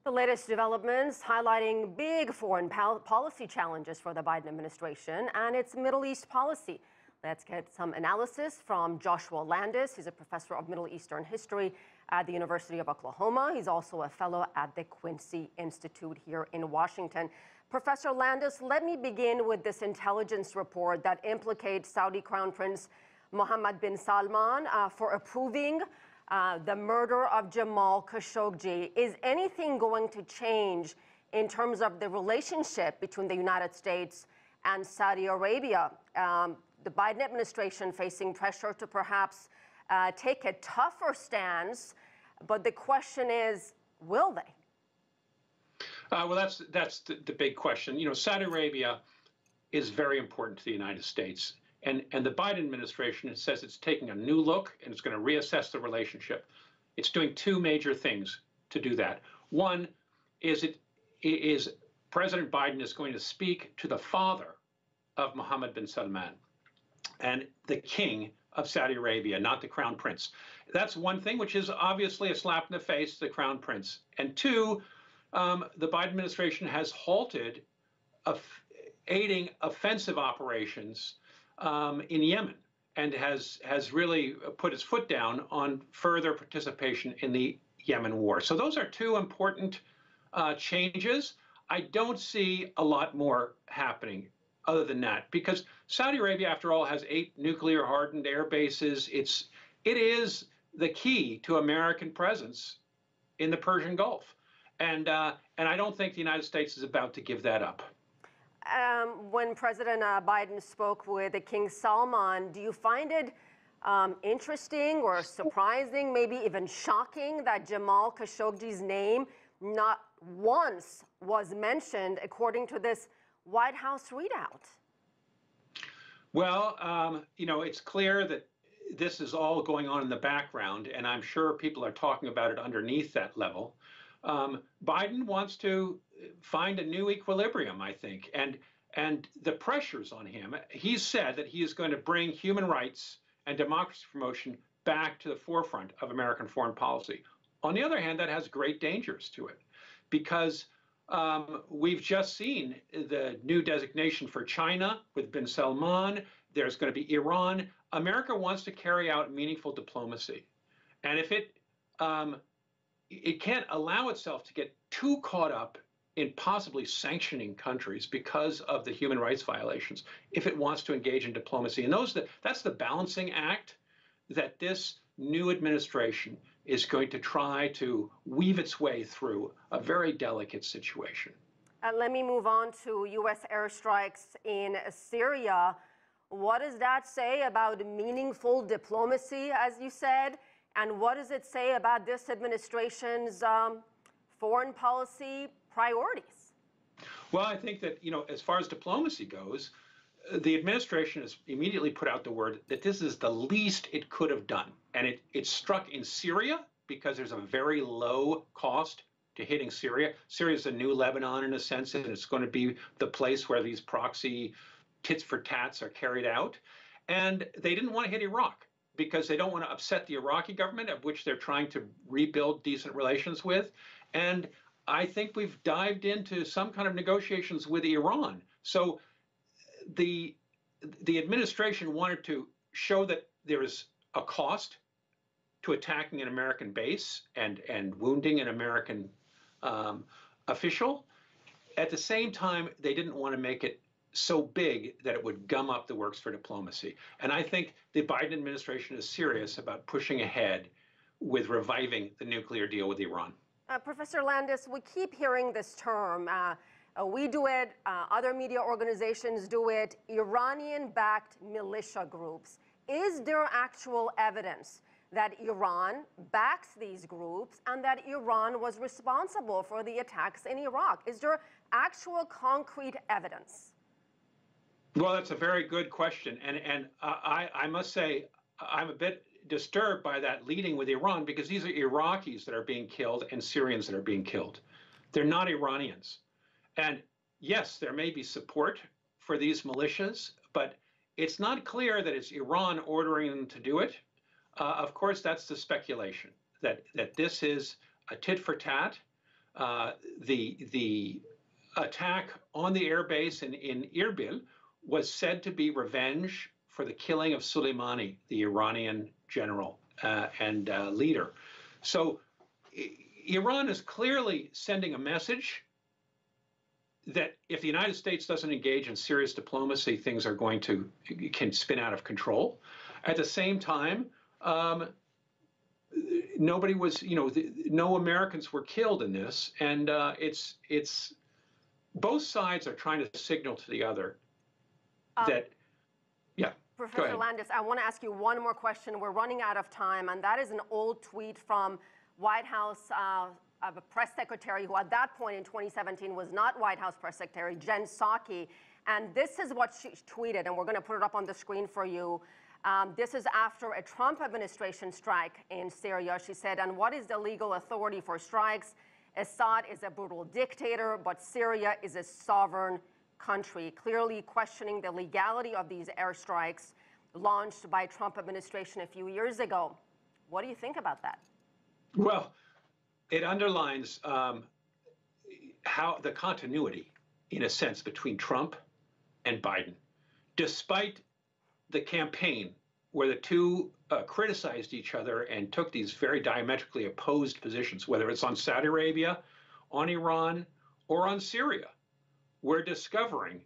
The latest developments highlighting big foreign policy challenges for the Biden administration and its Middle East policy. Let's get some analysis from Joshua Landis. He's a professor of Middle Eastern history at the University of Oklahoma. He's also a fellow at the Quincy Institute here in Washington. Professor Landis, let me begin with this intelligence report that implicates Saudi Crown Prince Mohammed bin Salman for approving the murder of Jamal Khashoggi. Is anything going to change in terms of the relationship between the United States and Saudi Arabia? The Biden administration facing pressure to perhaps take a tougher stance, but the question is, will they? Well, that's the big question. You know, Saudi Arabia is very important to the United States. And the Biden administration says it's taking a new look and it's going to reassess the relationship. It's doing two major things to do that. One is President Biden is going to speak to the father of Mohammed bin Salman and the king of Saudi Arabia, not the crown prince. That's one thing, which is obviously a slap in the face to the crown prince. And two, the Biden administration has halted aiding offensive operations in Yemen and has really put its foot down on further participation in the Yemen war. So those are two important changes. I don't see a lot more happening other than that, because Saudi Arabia, after all, has 8 nuclear-hardened air bases. It is the key to American presence in the Persian Gulf, and I don't think the United States is about to give that up. When President Biden spoke with King Salman, do you find it interesting or surprising, maybe even shocking, that Jamal Khashoggi's name not once was mentioned, according to this White House readout? Well, you know, it's clear that this is all going on in the background, and I'm sure people are talking about it underneath that level. Biden wants to find a new equilibrium, I think, and the pressure's on him. He's said that he is going to bring human rights and democracy promotion back to the forefront of American foreign policy. On the other hand, that has great dangers to it, because we've just seen the new designation for China with bin Salman. There's going to be Iran. America wants to carry out meaningful diplomacy, and if it can't allow itself to get too caught up in possibly sanctioning countries because of the human rights violations if it wants to engage in diplomacy. And that's the balancing act that this new administration is going to try to weave its way through a very delicate situation. Let me move on to U.S. airstrikes in Syria. What does that say about meaningful diplomacy, as you said? And what does it say about this administration's foreign policy priorities? Well, I think that, you know, as far as diplomacy goes, the administration has immediately put out the word that this is the least it could have done. And it struck in Syria because there's a very low cost to hitting Syria. Syria is a new Lebanon in a sense, and it's going to be the place where these proxy tits for tats are carried out. And they didn't want to hit Iraq because they don't want to upset the Iraqi government, of which they're trying to rebuild decent relations with. And I think we've dived into some kind of negotiations with Iran. So the administration wanted to show that there is a cost to attacking an American base and wounding an American official. At the same time, they didn't want to make it so big that it would gum up the works for diplomacy. And I think the Biden administration is serious about pushing ahead with reviving the nuclear deal with Iran. Professor Landis, we keep hearing this term. We do it, other media organizations do it, Iranian-backed militia groups. Is there actual evidence that Iran backs these groups and that Iran was responsible for the attacks in Iraq? Is there actual concrete evidence? Well, that's a very good question. And I must say, I'm a bit disturbed by that leading with Iran, because these are Iraqis that are being killed and Syrians that are being killed. They're not Iranians. And yes, there may be support for these militias, but it's not clear that it's Iran ordering them to do it. Of course, that's the speculation, that this is a tit for tat. The attack on the airbase in Erbil was said to be revenge for the killing of Soleimani, the Iranian general and leader. So Iran is clearly sending a message that if the United States doesn't engage in serious diplomacy, things are can spin out of control. At the same time, nobody was, no Americans were killed in this, and it's both sides are trying to signal to the other that, yeah. Professor Landis, I want to ask you one more question. We're running out of time, and that is an old tweet from White House press secretary, who at that point in 2017 was not White House press secretary, Jen Psaki. And this is what she tweeted, and we're going to put it up on the screen for you. This is after a Trump administration strike in Syria. She said, "And what is the legal authority for strikes? Assad is a brutal dictator, but Syria is a sovereign country," clearly questioning the legality of these airstrikes launched by Trump administration a few years ago. What do you think about that? Well, it underlines how the continuity, in a sense, between Trump and Biden. Despite the campaign where the two criticized each other and took these very diametrically opposed positions, whether it's on Saudi Arabia, on Iran, or on Syria, we're discovering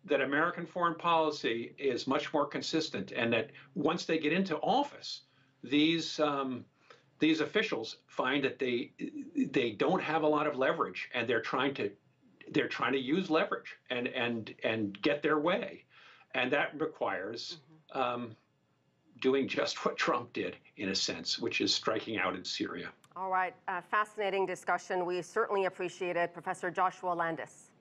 that American foreign policy is much more consistent, and that once they get into office, these officials find that they don't have a lot of leverage, and they're trying to use leverage and get their way, and that requires doing just what Trump did, in a sense, which is striking out in Syria. All right, fascinating discussion. We certainly appreciate it, Professor Joshua Landis.